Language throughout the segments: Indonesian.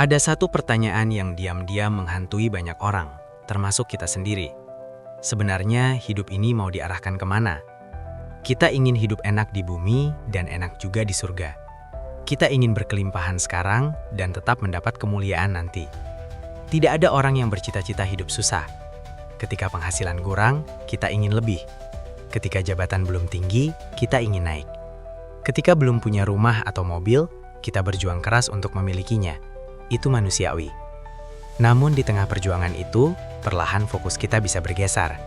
Ada satu pertanyaan yang diam-diam menghantui banyak orang, termasuk kita sendiri. Sebenarnya hidup ini mau diarahkan kemana? Kita ingin hidup enak di bumi dan enak juga di surga. Kita ingin berkelimpahan sekarang dan tetap mendapat kemuliaan nanti. Tidak ada orang yang bercita-cita hidup susah. Ketika penghasilan kurang, kita ingin lebih. Ketika jabatan belum tinggi, kita ingin naik. Ketika belum punya rumah atau mobil, kita berjuang keras untuk memilikinya. Itu manusiawi. Namun di tengah perjuangan itu, perlahan fokus kita bisa bergeser.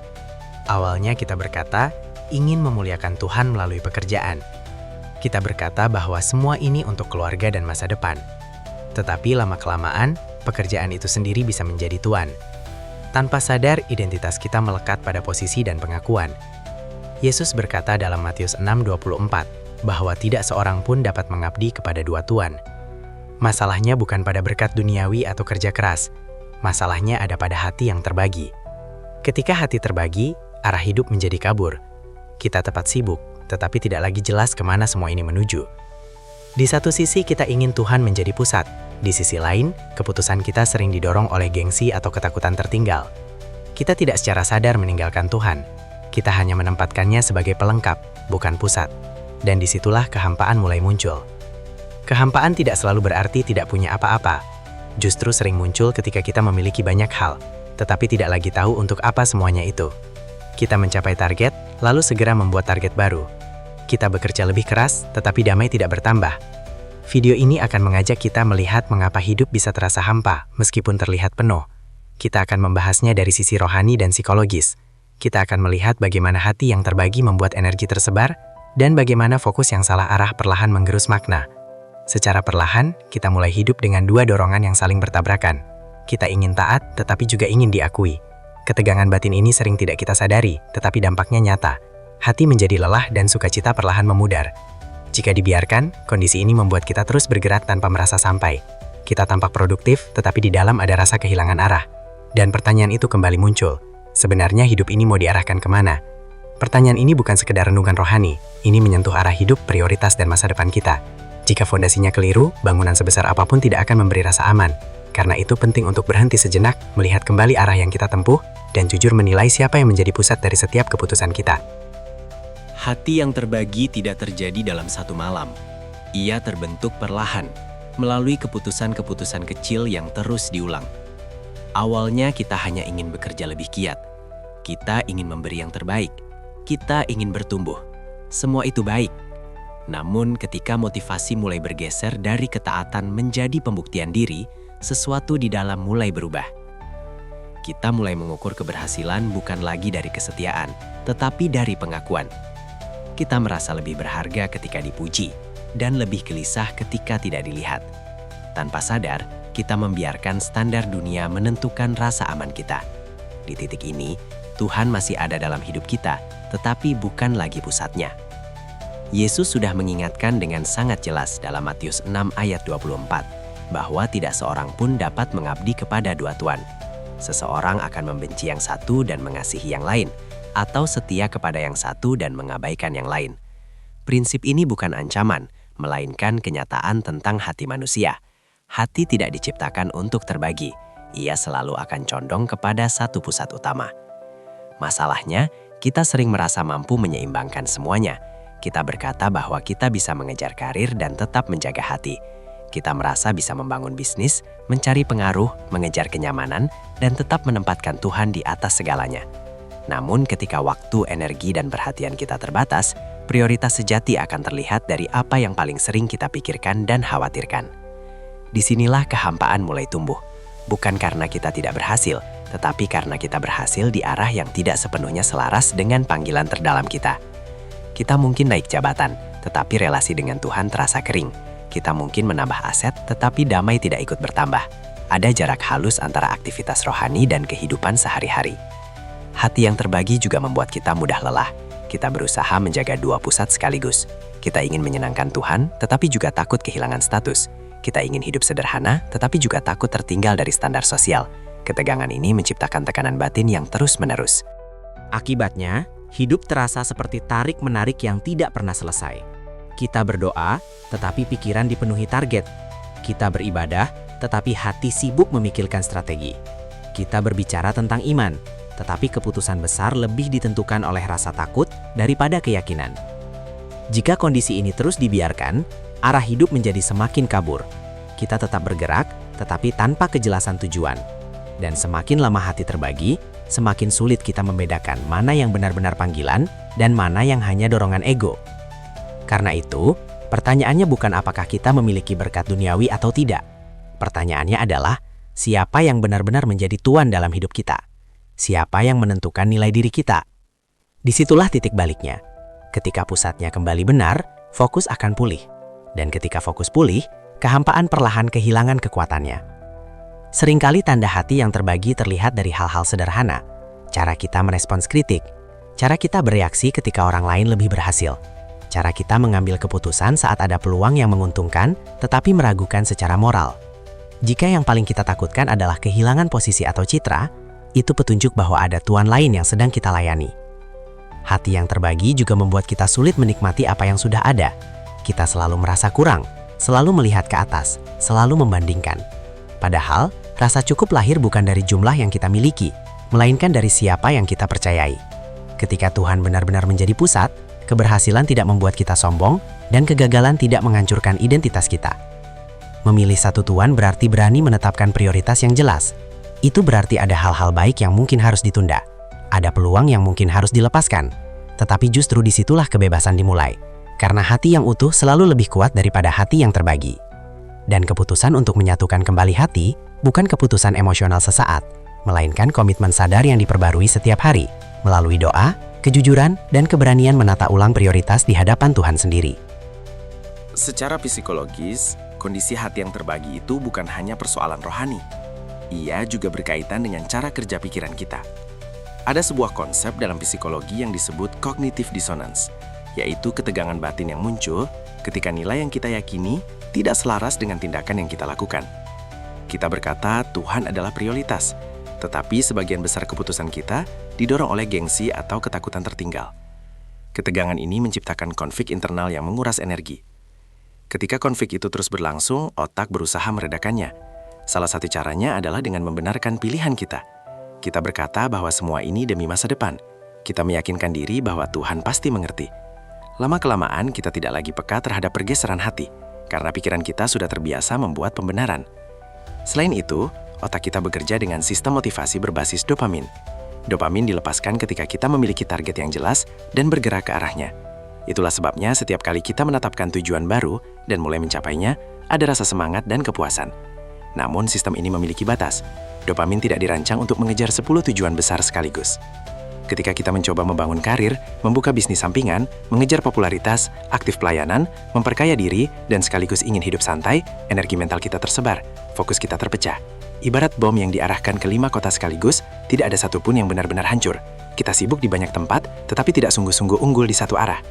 Awalnya kita berkata, ingin memuliakan Tuhan melalui pekerjaan. Kita berkata bahwa semua ini untuk keluarga dan masa depan. Tetapi lama-kelamaan, pekerjaan itu sendiri bisa menjadi tuan. Tanpa sadar, identitas kita melekat pada posisi dan pengakuan. Yesus berkata dalam Matius 6:24, bahwa tidak seorang pun dapat mengabdi kepada dua tuan. Masalahnya bukan pada berkat duniawi atau kerja keras. Masalahnya ada pada hati yang terbagi. Ketika hati terbagi, arah hidup menjadi kabur. Kita tepat sibuk, tetapi tidak lagi jelas kemana semua ini menuju. Di satu sisi kita ingin Tuhan menjadi pusat. Di sisi lain, keputusan kita sering didorong oleh gengsi atau ketakutan tertinggal. Kita tidak secara sadar meninggalkan Tuhan. Kita hanya menempatkannya sebagai pelengkap, bukan pusat. Dan disitulah kehampaan mulai muncul. Kehampaan tidak selalu berarti tidak punya apa-apa. Justru sering muncul ketika kita memiliki banyak hal, tetapi tidak lagi tahu untuk apa semuanya itu. Kita mencapai target, lalu segera membuat target baru. Kita bekerja lebih keras, tetapi damai tidak bertambah. Video ini akan mengajak kita melihat mengapa hidup bisa terasa hampa, meskipun terlihat penuh. Kita akan membahasnya dari sisi rohani dan psikologis. Kita akan melihat bagaimana hati yang terbagi membuat energi tersebar, dan bagaimana fokus yang salah arah perlahan menggerus makna. Secara perlahan, kita mulai hidup dengan dua dorongan yang saling bertabrakan. Kita ingin taat, tetapi juga ingin diakui. Ketegangan batin ini sering tidak kita sadari, tetapi dampaknya nyata. Hati menjadi lelah dan sukacita perlahan memudar. Jika dibiarkan, kondisi ini membuat kita terus bergerak tanpa merasa sampai. Kita tampak produktif, tetapi di dalam ada rasa kehilangan arah. Dan pertanyaan itu kembali muncul. Sebenarnya hidup ini mau diarahkan kemana? Pertanyaan ini bukan sekedar renungan rohani. Ini menyentuh arah hidup, prioritas, dan masa depan kita. Jika fondasinya keliru, bangunan sebesar apapun tidak akan memberi rasa aman. Karena itu penting untuk berhenti sejenak, melihat kembali arah yang kita tempuh, dan jujur menilai siapa yang menjadi pusat dari setiap keputusan kita. Hati yang terbagi tidak terjadi dalam satu malam. Ia terbentuk perlahan, melalui keputusan-keputusan kecil yang terus diulang. Awalnya kita hanya ingin bekerja lebih giat. Kita ingin memberi yang terbaik. Kita ingin bertumbuh. Semua itu baik. Namun ketika motivasi mulai bergeser dari ketaatan menjadi pembuktian diri, sesuatu di dalam mulai berubah. Kita mulai mengukur keberhasilan bukan lagi dari kesetiaan, tetapi dari pengakuan. Kita merasa lebih berharga ketika dipuji, dan lebih gelisah ketika tidak dilihat. Tanpa sadar, kita membiarkan standar dunia menentukan rasa aman kita. Di titik ini, Tuhan masih ada dalam hidup kita, tetapi bukan lagi pusatnya. Yesus sudah mengingatkan dengan sangat jelas dalam Matius 6 ayat 24, bahwa tidak seorang pun dapat mengabdi kepada dua tuan. Seseorang akan membenci yang satu dan mengasihi yang lain, atau setia kepada yang satu dan mengabaikan yang lain. Prinsip ini bukan ancaman, melainkan kenyataan tentang hati manusia. Hati tidak diciptakan untuk terbagi, ia selalu akan condong kepada satu pusat utama. Masalahnya, kita sering merasa mampu menyeimbangkan semuanya. Kita berkata bahwa kita bisa mengejar karir dan tetap menjaga hati. Kita merasa bisa membangun bisnis, mencari pengaruh, mengejar kenyamanan, dan tetap menempatkan Tuhan di atas segalanya. Namun ketika waktu, energi, dan perhatian kita terbatas, prioritas sejati akan terlihat dari apa yang paling sering kita pikirkan dan khawatirkan. Disinilah kehampaan mulai tumbuh. Bukan karena kita tidak berhasil, tetapi karena kita berhasil di arah yang tidak sepenuhnya selaras dengan panggilan terdalam kita. Kita mungkin naik jabatan, tetapi relasi dengan Tuhan terasa kering. Kita mungkin menambah aset, tetapi damai tidak ikut bertambah. Ada jarak halus antara aktivitas rohani dan kehidupan sehari-hari. Hati yang terbagi juga membuat kita mudah lelah. Kita berusaha menjaga dua pusat sekaligus. Kita ingin menyenangkan Tuhan, tetapi juga takut kehilangan status. Kita ingin hidup sederhana, tetapi juga takut tertinggal dari standar sosial. Ketegangan ini menciptakan tekanan batin yang terus-menerus. Akibatnya, hidup terasa seperti tarik-menarik yang tidak pernah selesai. Kita berdoa, tetapi pikiran dipenuhi target. Kita beribadah, tetapi hati sibuk memikirkan strategi. Kita berbicara tentang iman, tetapi keputusan besar lebih ditentukan oleh rasa takut daripada keyakinan. Jika kondisi ini terus dibiarkan, arah hidup menjadi semakin kabur. Kita tetap bergerak, tetapi tanpa kejelasan tujuan. Dan semakin lama hati terbagi, semakin sulit kita membedakan mana yang benar-benar panggilan dan mana yang hanya dorongan ego. Karena itu, pertanyaannya bukan apakah kita memiliki berkat duniawi atau tidak. Pertanyaannya adalah, siapa yang benar-benar menjadi tuan dalam hidup kita? Siapa yang menentukan nilai diri kita? Disitulah titik baliknya. Ketika pusatnya kembali benar, fokus akan pulih. Dan ketika fokus pulih, kehampaan perlahan kehilangan kekuatannya. Seringkali tanda hati yang terbagi terlihat dari hal-hal sederhana. Cara kita merespons kritik, cara kita bereaksi ketika orang lain lebih berhasil, cara kita mengambil keputusan saat ada peluang yang menguntungkan, tetapi meragukan secara moral. Jika yang paling kita takutkan adalah kehilangan posisi atau citra, itu petunjuk bahwa ada tuan lain yang sedang kita layani. Hati yang terbagi juga membuat kita sulit menikmati apa yang sudah ada. Kita selalu merasa kurang, selalu melihat ke atas, selalu membandingkan. Padahal, rasa cukup lahir bukan dari jumlah yang kita miliki, melainkan dari siapa yang kita percayai. Ketika Tuhan benar-benar menjadi pusat, keberhasilan tidak membuat kita sombong, dan kegagalan tidak menghancurkan identitas kita. Memilih satu tuan berarti berani menetapkan prioritas yang jelas. Itu berarti ada hal-hal baik yang mungkin harus ditunda. Ada peluang yang mungkin harus dilepaskan. Tetapi justru disitulah kebebasan dimulai. Karena hati yang utuh selalu lebih kuat daripada hati yang terbagi. Dan keputusan untuk menyatukan kembali hati bukan keputusan emosional sesaat, melainkan komitmen sadar yang diperbarui setiap hari, melalui doa, kejujuran, dan keberanian menata ulang prioritas di hadapan Tuhan sendiri. Secara psikologis, kondisi hati yang terbagi itu bukan hanya persoalan rohani. Ia juga berkaitan dengan cara kerja pikiran kita. Ada sebuah konsep dalam psikologi yang disebut cognitive dissonance, yaitu ketegangan batin yang muncul ketika nilai yang kita yakini tidak selaras dengan tindakan yang kita lakukan. Kita berkata Tuhan adalah prioritas, tetapi sebagian besar keputusan kita didorong oleh gengsi atau ketakutan tertinggal. Ketegangan ini menciptakan konflik internal yang menguras energi. Ketika konflik itu terus berlangsung, otak berusaha meredakannya. Salah satu caranya adalah dengan membenarkan pilihan kita. Kita berkata bahwa semua ini demi masa depan. Kita meyakinkan diri bahwa Tuhan pasti mengerti. Lama-kelamaan kita tidak lagi peka terhadap pergeseran hati, karena pikiran kita sudah terbiasa membuat pembenaran. Selain itu, otak kita bekerja dengan sistem motivasi berbasis dopamin. Dopamin dilepaskan ketika kita memiliki target yang jelas dan bergerak ke arahnya. Itulah sebabnya setiap kali kita menetapkan tujuan baru dan mulai mencapainya, ada rasa semangat dan kepuasan. Namun sistem ini memiliki batas. Dopamin tidak dirancang untuk mengejar 10 tujuan besar sekaligus. Ketika kita mencoba membangun karir, membuka bisnis sampingan, mengejar popularitas, aktif pelayanan, memperkaya diri, dan sekaligus ingin hidup santai, energi mental kita tersebar, fokus kita terpecah. Ibarat bom yang diarahkan ke 5 kota sekaligus, tidak ada satupun yang benar-benar hancur. Kita sibuk di banyak tempat, tetapi tidak sungguh-sungguh unggul di satu arah.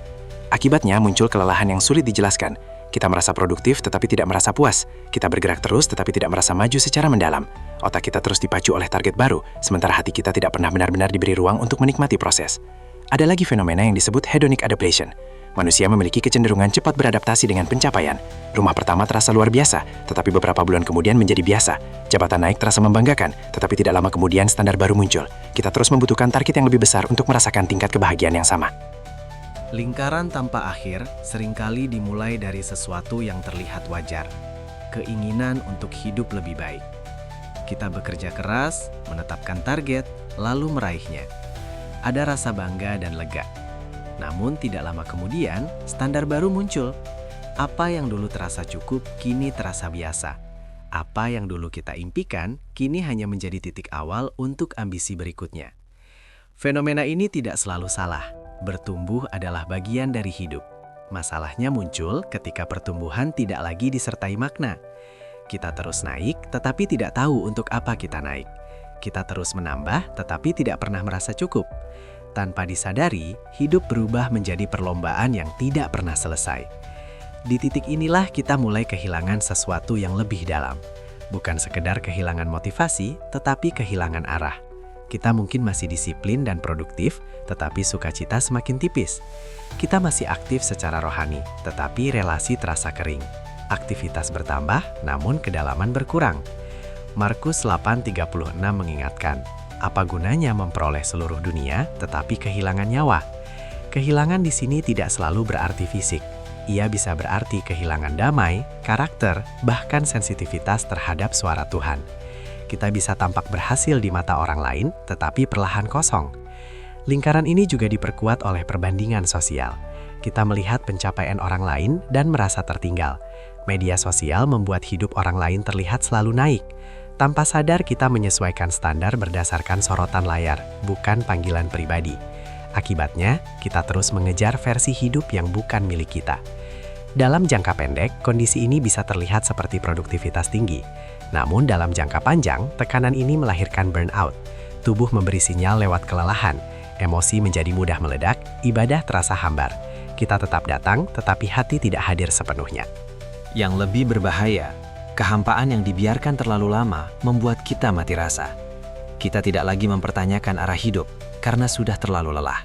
Akibatnya muncul kelelahan yang sulit dijelaskan. Kita merasa produktif tetapi tidak merasa puas. Kita bergerak terus tetapi tidak merasa maju secara mendalam. Otak kita terus dipacu oleh target baru, sementara hati kita tidak pernah benar-benar diberi ruang untuk menikmati proses. Ada lagi fenomena yang disebut hedonic adaptation. Manusia memiliki kecenderungan cepat beradaptasi dengan pencapaian. Rumah pertama terasa luar biasa, tetapi beberapa bulan kemudian menjadi biasa. Jabatan naik terasa membanggakan, tetapi tidak lama kemudian standar baru muncul. Kita terus membutuhkan target yang lebih besar untuk merasakan tingkat kebahagiaan yang sama. Lingkaran tanpa akhir seringkali dimulai dari sesuatu yang terlihat wajar, keinginan untuk hidup lebih baik. Kita bekerja keras, menetapkan target, lalu meraihnya. Ada rasa bangga dan lega. Namun tidak lama kemudian, standar baru muncul. Apa yang dulu terasa cukup, kini terasa biasa. Apa yang dulu kita impikan, kini hanya menjadi titik awal untuk ambisi berikutnya. Fenomena ini tidak selalu salah. Bertumbuh adalah bagian dari hidup. Masalahnya muncul ketika pertumbuhan tidak lagi disertai makna. Kita terus naik, tetapi tidak tahu untuk apa kita naik. Kita terus menambah, tetapi tidak pernah merasa cukup. Tanpa disadari, hidup berubah menjadi perlombaan yang tidak pernah selesai. Di titik inilah kita mulai kehilangan sesuatu yang lebih dalam. Bukan sekedar kehilangan motivasi, tetapi kehilangan arah. Kita mungkin masih disiplin dan produktif, tetapi sukacita semakin tipis. Kita masih aktif secara rohani, tetapi relasi terasa kering. aktivitas bertambah namun kedalaman berkurang. Markus 8:36 mengingatkan, apa gunanya memperoleh seluruh dunia tetapi kehilangan nyawa? Kehilangan di sini tidak selalu berarti fisik. Ia bisa berarti kehilangan damai, karakter, bahkan sensitivitas terhadap suara Tuhan. Kita bisa tampak berhasil di mata orang lain, tetapi perlahan kosong. Lingkaran ini juga diperkuat oleh perbandingan sosial. Kita melihat pencapaian orang lain dan merasa tertinggal. Media sosial membuat hidup orang lain terlihat selalu naik. Tanpa sadar kita menyesuaikan standar berdasarkan sorotan layar, bukan panggilan pribadi. Akibatnya, kita terus mengejar versi hidup yang bukan milik kita. Dalam jangka pendek, kondisi ini bisa terlihat seperti produktivitas tinggi. Namun dalam jangka panjang, tekanan ini melahirkan burnout. Tubuh memberi sinyal lewat kelelahan, emosi menjadi mudah meledak, ibadah terasa hambar. Kita tetap datang, tetapi hati tidak hadir sepenuhnya. Yang lebih berbahaya, kehampaan yang dibiarkan terlalu lama membuat kita mati rasa. Kita tidak lagi mempertanyakan arah hidup karena sudah terlalu lelah.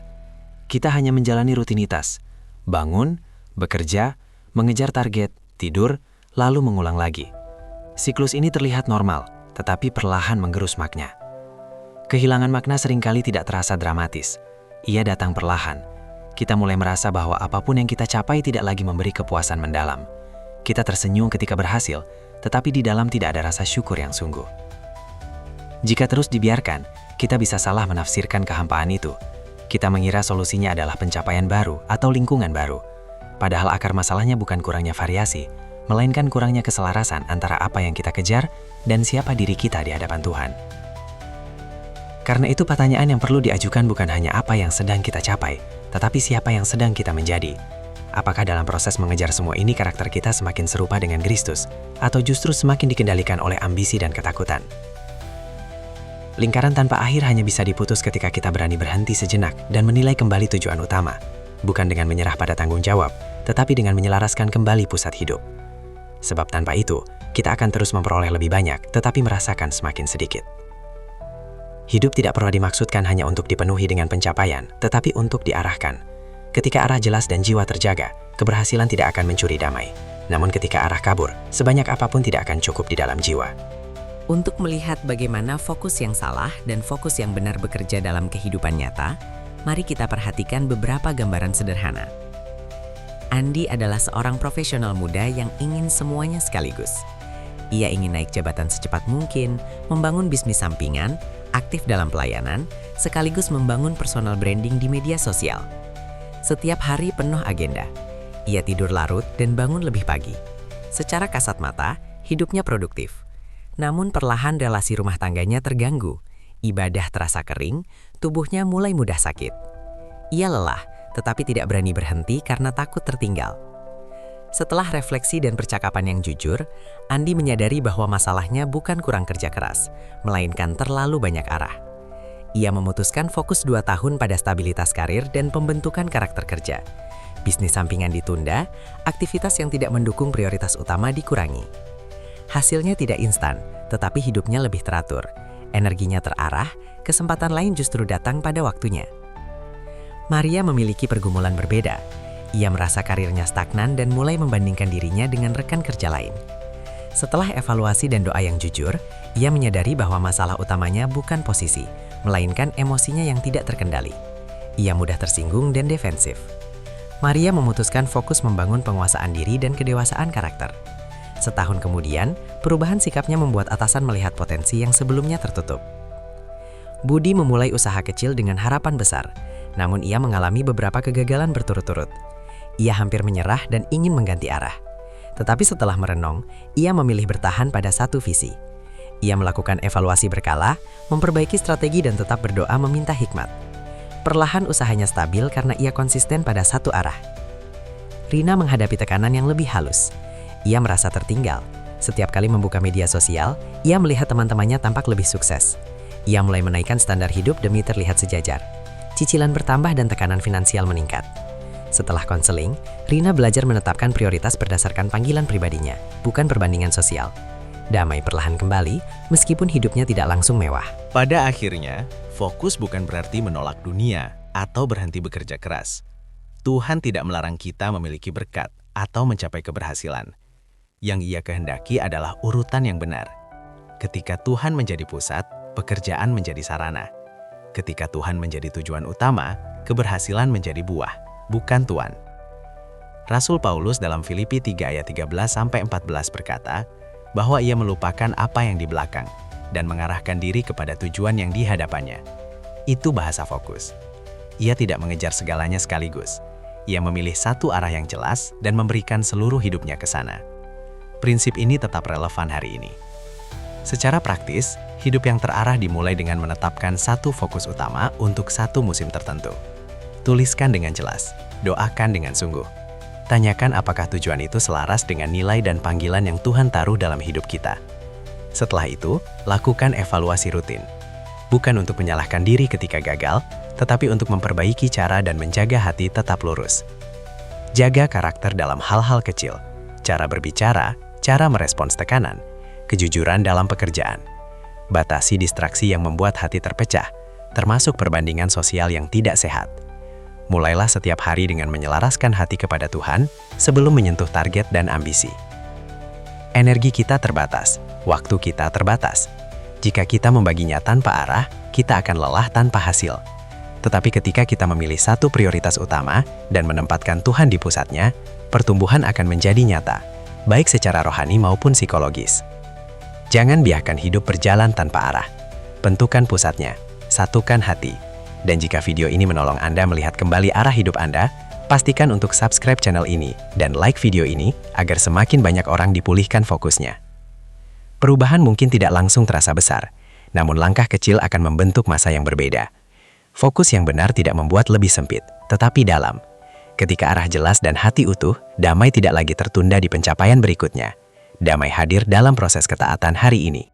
Kita hanya menjalani rutinitas, bangun, bekerja, mengejar target, tidur, lalu mengulang lagi. Siklus ini terlihat normal, tetapi perlahan menggerus makna. Kehilangan makna seringkali tidak terasa dramatis. Ia datang perlahan. Kita mulai merasa bahwa apapun yang kita capai tidak lagi memberi kepuasan mendalam. Kita tersenyum ketika berhasil, tetapi di dalam tidak ada rasa syukur yang sungguh. Jika terus dibiarkan, kita bisa salah menafsirkan kehampaan itu. Kita mengira solusinya adalah pencapaian baru atau lingkungan baru. Padahal akar masalahnya bukan kurangnya variasi, melainkan kurangnya keselarasan antara apa yang kita kejar dan siapa diri kita di hadapan Tuhan. Karena itu pertanyaan yang perlu diajukan bukan hanya apa yang sedang kita capai, tetapi siapa yang sedang kita menjadi. Apakah dalam proses mengejar semua ini karakter kita semakin serupa dengan Kristus, atau justru semakin dikendalikan oleh ambisi dan ketakutan? Lingkaran tanpa akhir hanya bisa diputus ketika kita berani berhenti sejenak dan menilai kembali tujuan utama, bukan dengan menyerah pada tanggung jawab, tetapi dengan menyelaraskan kembali pusat hidup. Sebab tanpa itu, kita akan terus memperoleh lebih banyak, tetapi merasakan semakin sedikit. Hidup tidak pernah dimaksudkan hanya untuk dipenuhi dengan pencapaian, tetapi untuk diarahkan. Ketika arah jelas dan jiwa terjaga, keberhasilan tidak akan mencuri damai. Namun ketika arah kabur, sebanyak apapun tidak akan cukup di dalam jiwa. Untuk melihat bagaimana fokus yang salah dan fokus yang benar bekerja dalam kehidupan nyata, mari kita perhatikan beberapa gambaran sederhana. Andi adalah seorang profesional muda yang ingin semuanya sekaligus. Ia ingin naik jabatan secepat mungkin, membangun bisnis sampingan, aktif dalam pelayanan, sekaligus membangun personal branding di media sosial. Setiap hari penuh agenda. Ia tidur larut dan bangun lebih pagi. Secara kasat mata, hidupnya produktif. Namun perlahan relasi rumah tangganya terganggu. Ibadah terasa kering, tubuhnya mulai mudah sakit. Ia lelah, tetapi tidak berani berhenti karena takut tertinggal. Setelah refleksi dan percakapan yang jujur, Andi menyadari bahwa masalahnya bukan kurang kerja keras, melainkan terlalu banyak arah. Ia memutuskan fokus 2 tahun pada stabilitas karir dan pembentukan karakter kerja. Bisnis sampingan ditunda, aktivitas yang tidak mendukung prioritas utama dikurangi. Hasilnya tidak instan, tetapi hidupnya lebih teratur. Energinya terarah, kesempatan lain justru datang pada waktunya. Maria memiliki pergumulan berbeda. Ia merasa karirnya stagnan dan mulai membandingkan dirinya dengan rekan kerja lain. Setelah evaluasi dan doa yang jujur, ia menyadari bahwa masalah utamanya bukan posisi, melainkan emosinya yang tidak terkendali. Ia mudah tersinggung dan defensif. Maria memutuskan fokus membangun penguasaan diri dan kedewasaan karakter. Setahun kemudian, perubahan sikapnya membuat atasan melihat potensi yang sebelumnya tertutup. Budi memulai usaha kecil dengan harapan besar, namun ia mengalami beberapa kegagalan berturut-turut. Ia hampir menyerah dan ingin mengganti arah. Tetapi setelah merenung, ia memilih bertahan pada satu visi. Ia melakukan evaluasi berkala, memperbaiki strategi dan tetap berdoa meminta hikmat. Perlahan usahanya stabil karena ia konsisten pada satu arah. Rina menghadapi tekanan yang lebih halus. Ia merasa tertinggal. Setiap kali membuka media sosial, ia melihat teman-temannya tampak lebih sukses. Ia mulai menaikkan standar hidup demi terlihat sejajar. Cicilan bertambah dan tekanan finansial meningkat. Setelah konseling, Rina belajar menetapkan prioritas berdasarkan panggilan pribadinya, bukan perbandingan sosial. Damai perlahan kembali, meskipun hidupnya tidak langsung mewah. Pada akhirnya, fokus bukan berarti menolak dunia atau berhenti bekerja keras. Tuhan tidak melarang kita memiliki berkat atau mencapai keberhasilan. Yang Ia kehendaki adalah urutan yang benar. Ketika Tuhan menjadi pusat, pekerjaan menjadi sarana. Ketika Tuhan menjadi tujuan utama, keberhasilan menjadi buah, bukan tuan. Rasul Paulus dalam Filipi 3 ayat 13-14 berkata, bahwa ia melupakan apa yang di belakang dan mengarahkan diri kepada tujuan yang di hadapannya. Itu bahasa fokus. Ia tidak mengejar segalanya sekaligus. Ia memilih satu arah yang jelas dan memberikan seluruh hidupnya ke sana. Prinsip ini tetap relevan hari ini. Secara praktis, hidup yang terarah dimulai dengan menetapkan satu fokus utama untuk satu musim tertentu. Tuliskan dengan jelas, doakan dengan sungguh. Tanyakan apakah tujuan itu selaras dengan nilai dan panggilan yang Tuhan taruh dalam hidup kita. Setelah itu, lakukan evaluasi rutin. Bukan untuk menyalahkan diri ketika gagal, tetapi untuk memperbaiki cara dan menjaga hati tetap lurus. Jaga karakter dalam hal-hal kecil, cara berbicara, cara merespons tekanan, kejujuran dalam pekerjaan. Batasi distraksi yang membuat hati terpecah, termasuk perbandingan sosial yang tidak sehat. Mulailah setiap hari dengan menyelaraskan hati kepada Tuhan sebelum menyentuh target dan ambisi. Energi kita terbatas, waktu kita terbatas. Jika kita membaginya tanpa arah, kita akan lelah tanpa hasil. Tetapi ketika kita memilih satu prioritas utama dan menempatkan Tuhan di pusatnya, pertumbuhan akan menjadi nyata, baik secara rohani maupun psikologis. Jangan biarkan hidup berjalan tanpa arah. Tentukan pusatnya, satukan hati. Dan jika video ini menolong Anda melihat kembali arah hidup Anda, pastikan untuk subscribe channel ini dan like video ini agar semakin banyak orang dipulihkan fokusnya. Perubahan mungkin tidak langsung terasa besar, namun langkah kecil akan membentuk masa yang berbeda. Fokus yang benar tidak membuat lebih sempit, tetapi dalam. Ketika arah jelas dan hati utuh, damai tidak lagi tertunda di pencapaian berikutnya. Damai hadir dalam proses ketaatan hari ini.